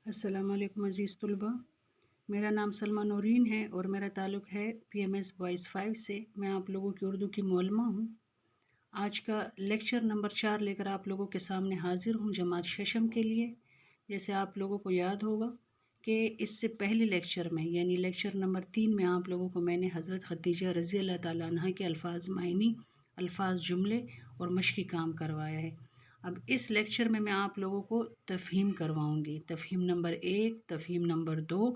السلام علیکم عزیز طلبہ، میرا نام سلمہ نورین ہے اور میرا تعلق ہے PMS بوائز 5 سے۔ میں آپ لوگوں کی اردو کی معلمہ ہوں۔ آج کا لیکچر نمبر 4 لے کر آپ لوگوں کے سامنے حاضر ہوں جماعت ششم کے لیے۔ جیسے آپ لوگوں کو یاد ہوگا کہ اس سے پہلے لیکچر میں یعنی لیکچر نمبر 3 میں آپ لوگوں کو میں نے حضرت خدیجہ رضی اللہ تعالیٰ عنہ کے الفاظ معنی، الفاظ جملے اور مشقی کام کروایا ہے۔ اب اس لیکچر میں آپ لوگوں کو تفہیم کرواؤں گی، تفہیم نمبر 1، تفہیم نمبر 2۔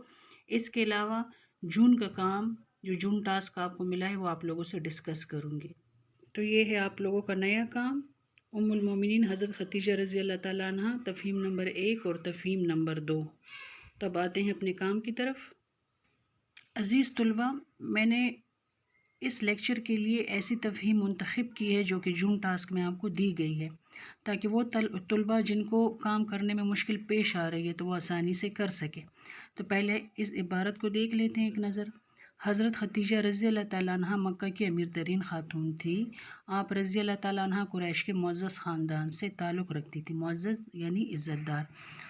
اس کے علاوہ جون کا کام، جو جون ٹاسک آپ کو ملا ہے وہ آپ لوگوں سے ڈسکس کروں گی۔ تو یہ ہے آپ لوگوں کا نیا کام، ام المومنین حضرت خدیجہ رضی اللہ تعالیٰ عنہ، تفہیم نمبر 1 اور تفہیم نمبر 2۔ تب آتے ہیں اپنے کام کی طرف۔ عزیز طلبہ، میں نے اس لیکچر کے لیے ایسی تفہیم منتخب کی ہے جو کہ جون ٹاسک میں آپ کو دی گئی ہے، تاکہ وہ طلبہ جن کو کام کرنے میں مشکل پیش آ رہی ہے تو وہ آسانی سے کر سکے۔ تو پہلے اس عبارت کو دیکھ لیتے ہیں ایک نظر۔ حضرت خدیجہ رضی اللہ تعالیٰ عنہ مکہ کی امیر ترین خاتون تھی۔ آپ رضی اللہ تعالیٰ عنہ قریش کے معزز خاندان سے تعلق رکھتی تھی۔ معزز یعنی عزت دار۔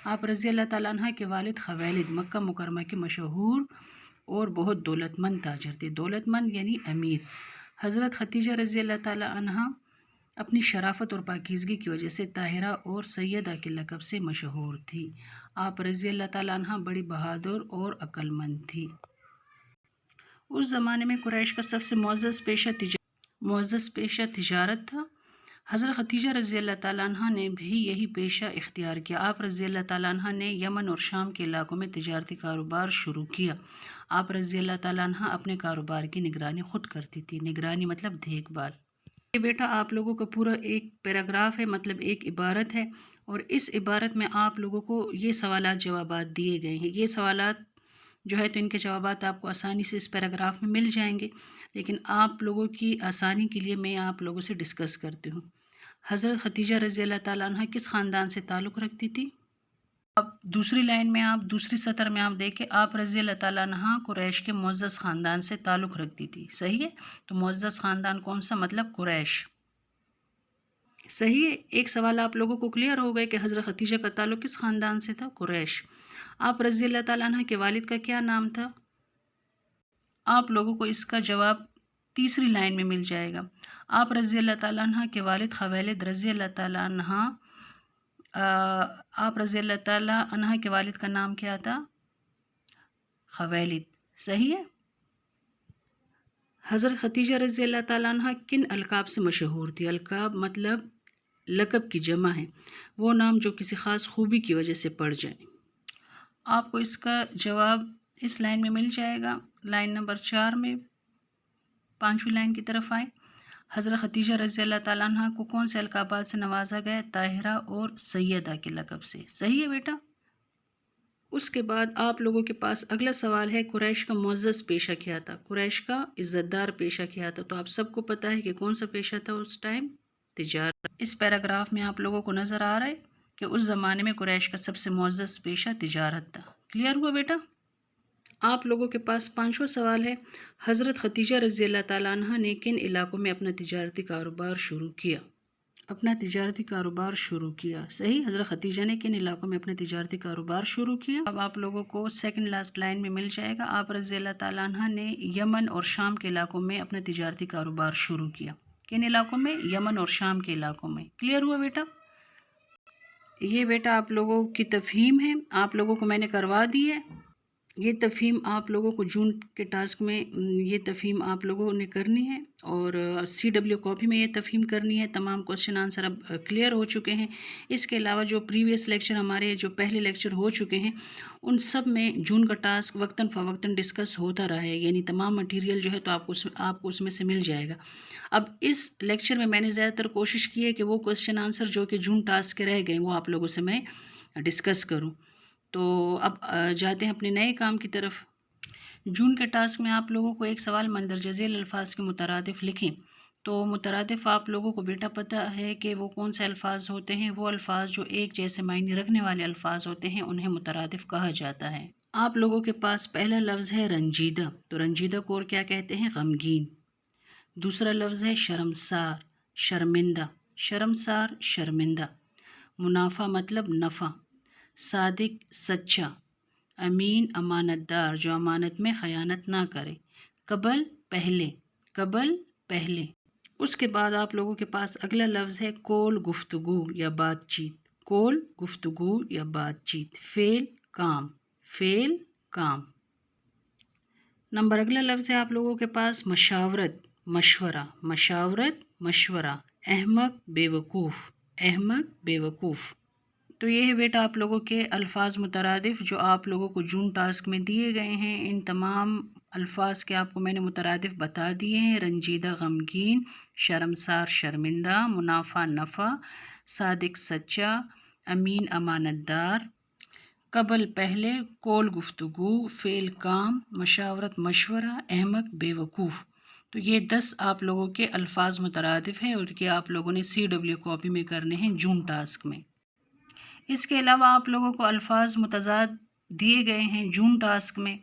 آپ رضی اللہ تعالیٰ عنہ کے والد خویلد مکہ مکرمہ کے مشہور اور بہت دولت مند تاجر تھے۔ دولت مند یعنی امیر۔ حضرت خدیجہ رضی اللہ تعالیٰ عنہ اپنی شرافت اور پاکیزگی کی وجہ سے طاہرہ اور سیدہ کے لقب سے مشہور تھی۔ آپ رضی اللہ تعالیٰ عنہ بڑی بہادر اور عقل مند تھی۔ اس زمانے میں قریش کا سب سے معزز پیشہ تجارت تھا۔ حضرت خدیجہ رضی اللہ تعالیٰ عنہ نے بھی یہی پیشہ اختیار کیا۔ آپ رضی اللہ تعالیٰ عنہ نے یمن اور شام کے علاقوں میں تجارتی کاروبار شروع کیا۔ آپ رضی اللہ تعالیٰ عنہ اپنے کاروبار کی نگرانی خود کرتی تھی۔ نگرانی مطلب دیکھ بھال۔ یہ بیٹا آپ لوگوں کا پورا ایک پیراگراف ہے، مطلب ایک عبارت ہے، اور اس عبارت میں آپ لوگوں کو یہ سوالات جوابات دیے گئے ہیں۔ یہ سوالات جو ہے تو ان کے جوابات آپ کو آسانی سے اس پیراگراف میں مل جائیں گے، لیکن آپ لوگوں کی آسانی کے لیے میں آپ لوگوں سے ڈسکس کرتی ہوں۔ حضرت خدیجہ رضی اللہ تعالیٰ عنہ کس خاندان سے تعلق رکھتی تھی؟ اب دوسری لائن میں دوسری سطر میں آپ دیکھیں، آپ رضی اللہ تعالیٰ عنہ قریش کے معزز خاندان سے تعلق رکھتی تھی۔ صحیح ہے؟ تو معزز خاندان کون سا؟ مطلب قریش۔ صحیح ہے؟ ایک سوال آپ لوگوں کو کلیئر ہو گئے کہ حضرت خدیجہ کا تعلق کس خاندان سے تھا؟ قریش۔ آپ رضی اللہ تعالیٰ عنہ کے والد کا کیا نام تھا؟ آپ لوگوں کو اس کا جواب تیسری لائن میں مل جائے گا۔ آپ رضی اللہ تعالیٰ عنہ کے والد خویلد رضی اللہ تعالیٰ عنہ، آپ رضی اللہ تعالیٰ عنہ کے والد کا نام کیا تھا؟ خویلد۔ صحیح ہے؟ حضرت خدیجہ رضی اللہ تعالیٰ عنہ کن القاب سے مشہور تھی؟ القاب مطلب لقب کی جمع ہے، وہ نام جو کسی خاص خوبی کی وجہ سے پڑ جائیں۔ آپ کو اس کا جواب اس لائن میں مل جائے گا۔ لائن نمبر 4 میں 5ویں لائن کی طرف آئیں۔ حضرت خدیجہ رضی اللہ تعالیٰ عنہ کو کون سے القابات سے نوازا گیا؟ طاہرہ اور سیدہ کے لقب سے۔ صحیح ہے بیٹا؟ اس کے بعد آپ لوگوں کے پاس اگلا سوال ہے، قریش کا معزز پیشہ کیا تھا؟ قریش کا عزت دار پیشہ کیا تھا؟ تو آپ سب کو پتہ ہے کہ کون سا پیشہ تھا اس ٹائم؟ تجارت۔ اس پیراگراف میں آپ لوگوں کو نظر آ رہا ہے کہ اس زمانے میں قریش کا سب سے معزز پیشہ تجارت تھا۔ کلیئر ہوا بیٹا؟ آپ لوگوں کے پاس 5واں سوال ہے، حضرت خدیجہ رضی اللہ تعالیٰ عنہ نے کن علاقوں میں اپنا تجارتی کاروبار شروع کیا؟ صحیح، حضرت خدیجہ نے کن علاقوں میں اپنا تجارتی کاروبار شروع کیا؟ اب آپ لوگوں کو سیکنڈ لاسٹ لائن میں مل جائے گا۔ آپ رضی اللہ تعالیٰ عنہ نے یمن اور شام کے علاقوں میں اپنا تجارتی کاروبار شروع کیا۔ کن علاقوں میں؟ یمن اور شام کے علاقوں میں۔ کلیئر ہوا بیٹا؟ یہ بیٹا آپ لوگوں کی تفہیم ہے، آپ لوگوں کو میں نے کروا دی ہے۔ یہ تفہیم آپ لوگوں کو جون کے ٹاسک میں یہ تفہیم آپ لوگوں نے کرنی ہے، اور CW کاپی میں یہ تفہیم کرنی ہے۔ تمام کوشچن آنسر اب کلیئر ہو چکے ہیں۔ اس کے علاوہ جو پریویس لیکچر ہمارے جو پہلے لیکچر ہو چکے ہیں ان سب میں جون کا ٹاسک وقتاً فوقتاً ڈسکس ہوتا رہا ہے، یعنی تمام مٹیریل جو ہے تو آپ کو اس میں سے مل جائے گا۔ اب اس لیکچر میں نے زیادہ تر کوشش کی ہے کہ وہ کوشچن آنسر جو کہ جون ٹاسک کے رہ گئے وہ آپ لوگوں سے میں ڈسکس کروں۔ تو اب جاتے ہیں اپنے نئے کام کی طرف۔ جون کے ٹاسک میں آپ لوگوں کو ایک سوال مندرجہ ذیل الفاظ کے مترادف لکھیں۔ تو مترادف آپ لوگوں کو بیٹا پتہ ہے کہ وہ کون سے الفاظ ہوتے ہیں؟ وہ الفاظ جو ایک جیسے معنی رکھنے والے الفاظ ہوتے ہیں انہیں مترادف کہا جاتا ہے۔ آپ لوگوں کے پاس پہلا لفظ ہے رنجیدہ، تو رنجیدہ کو اور کیا کہتے ہیں؟ غمگین۔ دوسرا لفظ ہے شرمسار، شرمندہ، شرمسار، شرمندہ۔ منافع مطلب نفع۔ صادق سچا, امین امانتدار جو امانت میں خیانت نہ کرے, قبل پہلے, قبل پہلے. اس کے بعد آپ لوگوں کے پاس اگلا لفظ ہے کول گفتگو یا بات چیت, کول گفتگو یا بات چیت, فعل کام, فعل کام. نمبر اگلا لفظ ہے آپ لوگوں کے پاس مشاورت مشورہ, مشاورت مشورہ, احمق بیوقوف, احمق بیوقوف. تو یہ ہے بیٹا آپ لوگوں کے الفاظ مترادف جو آپ لوگوں کو جون ٹاسک میں دیے گئے ہیں. ان تمام الفاظ کے آپ کو میں نے مترادف بتا دیے ہیں. رنجیدہ غمگین, شرمسار شرمندہ, منافع نفع, صادق سچا, امین امانتدار, قبل پہلے, کول گفتگو, فعل کام, مشاورت مشورہ, احمق بیوقوف. تو یہ 10 آپ لوگوں کے الفاظ مترادف ہیں اور کہ آپ لوگوں نے CW کاپی میں کرنے ہیں جون ٹاسک میں. اس کے علاوہ آپ لوگوں کو الفاظ متضاد دیے گئے ہیں جون ٹاسک میں,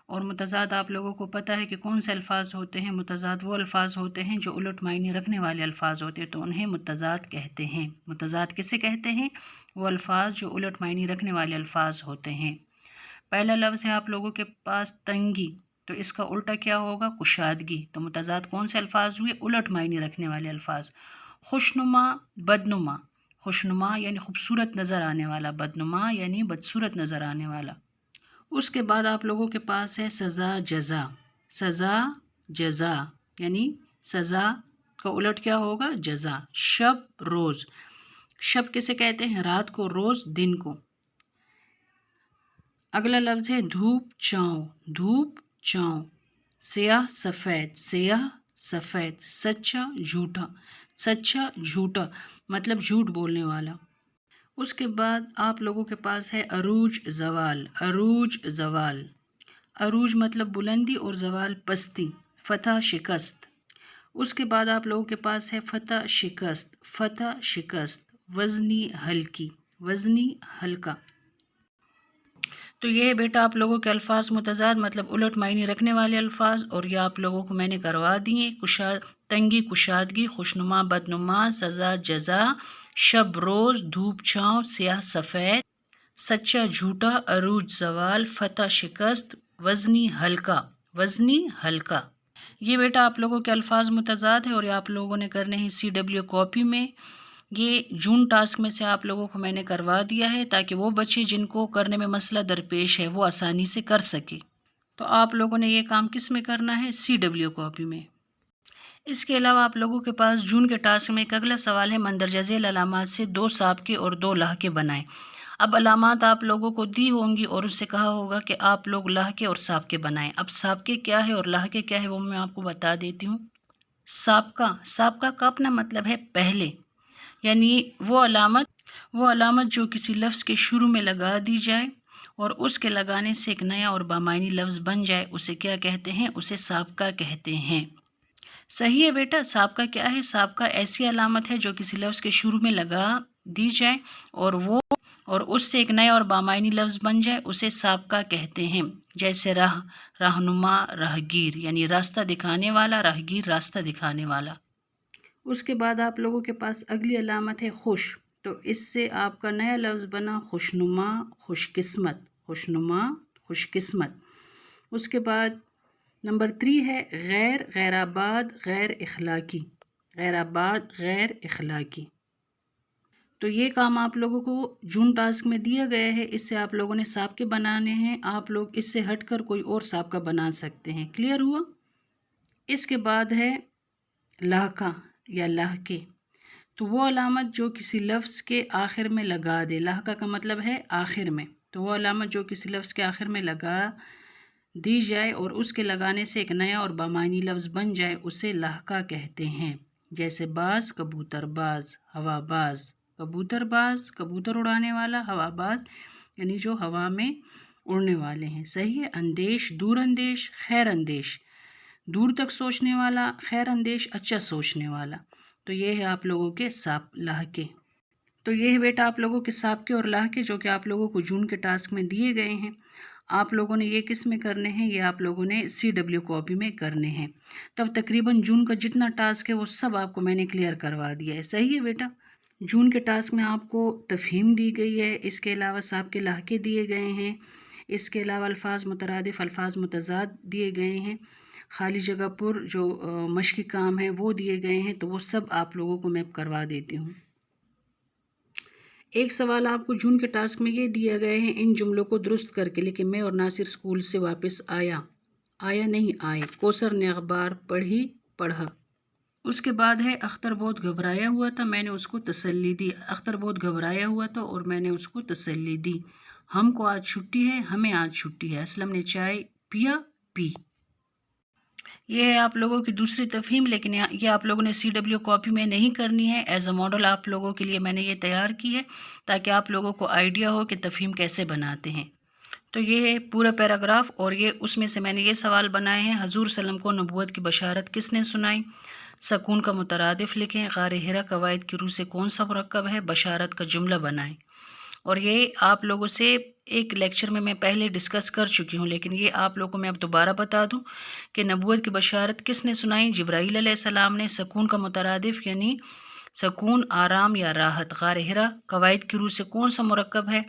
اور متضاد آپ لوگوں کو پتہ ہے کہ کون سے الفاظ ہوتے ہیں. متضاد وہ الفاظ ہوتے ہیں جو الٹ معنی رکھنے والے الفاظ ہوتے ہیں, تو انہیں متضاد کہتے ہیں. متضاد کسے کہتے ہیں؟ وہ الفاظ جو الٹ معنی رکھنے والے الفاظ ہوتے ہیں. پہلا لفظ ہے آپ لوگوں کے پاس تنگی, تو اس کا الٹا کیا ہوگا؟ کشادگی. تو متضاد کون سے الفاظ ہوئے؟ الٹ معنی رکھنے والے الفاظ. خوشنما بدنما, خوشنما یعنی خوبصورت نظر آنے والا, بدنما یعنی بدصورت نظر آنے والا. اس کے بعد آپ لوگوں کے پاس ہے سزا جزا, سزا جزا یعنی سزا کا الٹ کیا ہوگا؟ جزا. شب روز, شب کسے کہتے ہیں؟ رات کو, روز دن کو. اگلا لفظ ہے دھوپ چھاؤں, دھوپ چھاؤں. سیاہ سفید, سیاہ سفید. سچا جھوٹا, سچا جھوٹا مطلب جھوٹ بولنے والا. اس کے بعد آپ لوگوں کے پاس ہے عروج زوال, عروج زوال. عروج مطلب بلندی اور زوال پستی, فتح شکست. اس کے بعد آپ لوگوں کے پاس ہے فتح شکست, فتح شکست. وزنی ہلکی, وزنی ہلکا. تو یہ بیٹا آپ لوگوں کے الفاظ متضاد مطلب الٹ معنی رکھنے والے الفاظ, اور یہ آپ لوگوں کو میں نے کروا دیے. تنگی کشادگی, خوشنما بدنما, سزا جزا, شب روز, دھوپ چھاؤں, سیاہ سفید, سچا جھوٹا, عروج زوال, فتح شکست, وزنی ہلکا, وزنی ہلکا. یہ بیٹا آپ لوگوں کے الفاظ متضاد ہے اور یہ آپ لوگوں نے کرنے ہیں CW کاپی میں. یہ جون ٹاسک میں سے آپ لوگوں کو میں نے کروا دیا ہے تاکہ وہ بچے جن کو کرنے میں مسئلہ درپیش ہے وہ آسانی سے کر سکے. تو آپ لوگوں نے یہ کام کس میں کرنا ہے؟ CW کاپی میں. اس کے علاوہ آپ لوگوں کے پاس جون کے ٹاسک میں ایک اگلا سوال ہے مندرجہ ذیل علامات سے 2 سابقے اور 2 لاحقے بنائیں. اب علامات آپ لوگوں کو دی ہوں گی اور اس سے کہا ہوگا کہ آپ لوگ لاحقے اور سابقے بنائیں. اب سابقے کیا ہے اور لاحقے کیا ہے وہ میں آپ کو بتا دیتی ہوں. سابقہ, سابقہ کا اپنا مطلب ہے پہلے, یعنی وہ علامت جو کسی لفظ کے شروع میں لگا دی جائے اور اس کے لگانے سے ایک نیا اور بامعنی لفظ بن جائے, اسے کیا کہتے ہیں؟ اسے سابقہ کہتے ہیں. صحیح ہے بیٹا. سابقہ کیا ہے؟ سابقہ ایسی علامت ہے جو کسی لفظ کے شروع میں لگا دی جائے اور اس سے ایک نیا اور بامعنی لفظ بن جائے, اسے سابقہ کہتے ہیں. جیسے راہ, رہنما, راہگیر یعنی راستہ دکھانے والا, راہگیر راستہ دکھانے والا. اس کے بعد آپ لوگوں کے پاس اگلی علامت ہے خوش, تو اس سے آپ کا نیا لفظ بنا خوشنما, خوش قسمت, خوشنما, خوش قسمت. اس کے بعد نمبر 3 ہے غیر, غیر آباد, غیر اخلاقی, غیر آباد, غیر اخلاقی. تو یہ کام آپ لوگوں کو جون ٹاسک میں دیا گیا ہے. اس سے آپ لوگوں نے سابقے بنانے ہیں. آپ لوگ اس سے ہٹ کر کوئی اور سابقہ بنا سکتے ہیں. کلیئر ہوا؟ اس کے بعد ہے لاحقہ یا لاحقے, تو وہ علامت جو کسی لفظ کے آخر میں لگا دے. لاحقہ کا مطلب ہے آخر میں, تو وہ علامت جو کسی لفظ کے آخر میں لگا دی جائے اور اس کے لگانے سے ایک نیا اور بامعنی لفظ بن جائے, اسے لاحقہ کہتے ہیں. جیسے باز, کبوتر باز, ہوا باز, کبوتر باز کبوتر اڑانے والا, ہوا باز یعنی جو ہوا میں اڑنے والے ہیں. صحیح ہے. اندیش, دور اندیش, خیر اندیش, دور تک سوچنے والا, خیر اندیش اچھا سوچنے والا. تو یہ ہے آپ لوگوں کے لاحقے. تو یہ ہے بیٹا آپ لوگوں کے سابقے اور لاحقے جو کہ آپ لوگوں کو جون کے ٹاسک میں دیے گئے ہیں. آپ لوگوں نے یہ کس میں کرنے ہیں؟ یہ آپ لوگوں نے CW کاپی میں کرنے ہیں. تب تقریباً جون کا جتنا ٹاسک ہے وہ سب آپ کو میں نے کلیئر کروا دیا ہے. صحیح ہے بیٹا. جون کے ٹاسک میں آپ کو تفہیم دی گئی ہے، اس کے علاوہ صاحب کے لہجے دیے گئے ہیں، اس کے علاوہ الفاظ مترادف، الفاظ متضاد دیے گئے ہیں، خالی جگہ پر جو مشقی کام ہے وہ دیے گئے ہیں، تو وہ سب آپ لوگوں کو میں کروا دیتی ہوں۔ ایک سوال آپ کو جون کے ٹاسک میں یہ دیا گیا ہے، ان جملوں کو درست کر کے لکھیں۔ میں اور ناصر اسکول سے واپس آیا نہیں آئے، کوثر نے اخبار پڑھا۔ اس کے بعد ہے اختر بہت گھبرایا ہوا تھا، میں نے اس کو تسلی دی۔ اختر بہت گھبرایا ہوا تھا اور میں نے اس کو تسلی دی۔ ہم کو آج چھٹی ہے، ہمیں آج چھٹی ہے۔ اسلم نے چائے پی۔ یہ ہے آپ لوگوں کی دوسری تفہیم، لیکن یہ آپ لوگوں نے CW کاپی میں نہیں کرنی ہے، ایز اے ماڈل آپ لوگوں کے لیے میں نے یہ تیار کی ہے تاکہ آپ لوگوں کو آئیڈیا ہو کہ تفہیم کیسے بناتے ہیں۔ تو یہ ہے پورا پیراگراف، اور یہ اس میں سے میں نے یہ سوال بنائے ہیں۔ حضور صلی اللہ علیہ وسلم کو نبوت کی بشارت کس نے سنائی؟ سکون کا مترادف لکھیں۔ غار حرا قواعد کی روح سے کون سا مرکب ہے؟ بشارت کا جملہ بنائیں۔ اور یہ آپ لوگوں سے ایک لیکچر میں پہلے ڈسکس کر چکی ہوں، لیکن یہ آپ لوگوں کو میں اب دوبارہ بتا دوں کہ نبوت کی بشارت کس نے سنائی؟ جبرائیل علیہ السلام نے۔ سکون کا مترادف یعنی سکون، آرام یا راحت۔ غار حرا قواعد کی روح سے کون سا مرکب ہے؟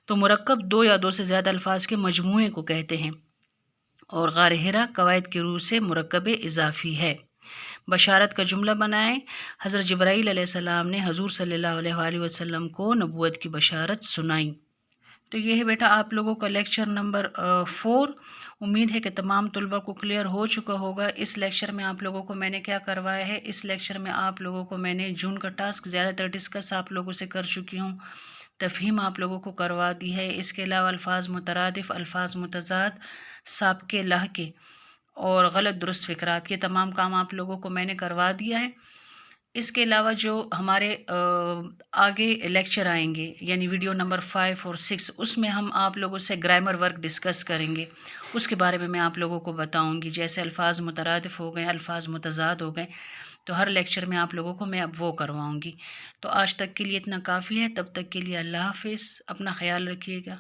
تو مرکب 2 یا 2 سے زیادہ الفاظ کے مجموعے کو کہتے ہیں، اور غار حرا قواعد کی روح سے مرکب اضافی ہے۔ بشارت کا جملہ بنائیں۔ حضرت جبرائیل علیہ السلام نے حضور صلی اللہ علیہ وآلہ وسلم کو نبوت کی بشارت سنائی۔ تو یہ ہے بیٹا آپ لوگوں کا لیکچر نمبر 4۔ امید ہے کہ تمام طلبہ کو کلیئر ہو چکا ہوگا۔ اس لیکچر میں آپ لوگوں کو میں نے کیا کروایا ہے؟ اس لیکچر میں آپ لوگوں کو میں نے جون کا ٹاسک زیادہ تر ڈسکس آپ لوگوں سے کر چکی ہوں، تفہیم آپ لوگوں کو کروا دی ہے۔ اس کے علاوہ الفاظ مترادف، الفاظ متضاد، سابقے لہجے اور غلط درست فقرات، یہ تمام کام آپ لوگوں کو میں نے کروا دیا ہے۔ اس کے علاوہ جو ہمارے آگے لیکچر آئیں گے، یعنی ویڈیو نمبر 5 اور 6، اس میں ہم آپ لوگوں سے گرامر ورک ڈسکس کریں گے، اس کے بارے میں آپ لوگوں کو بتاؤں گی، جیسے الفاظ مترادف ہو گئے، الفاظ متضاد ہو گئے، تو ہر لیکچر میں آپ لوگوں کو میں اب وہ کرواؤں گی۔ تو آج تک کے لیے اتنا کافی ہے، تب تک کے لیے اللہ حافظ، اپنا خیال رکھیے گا۔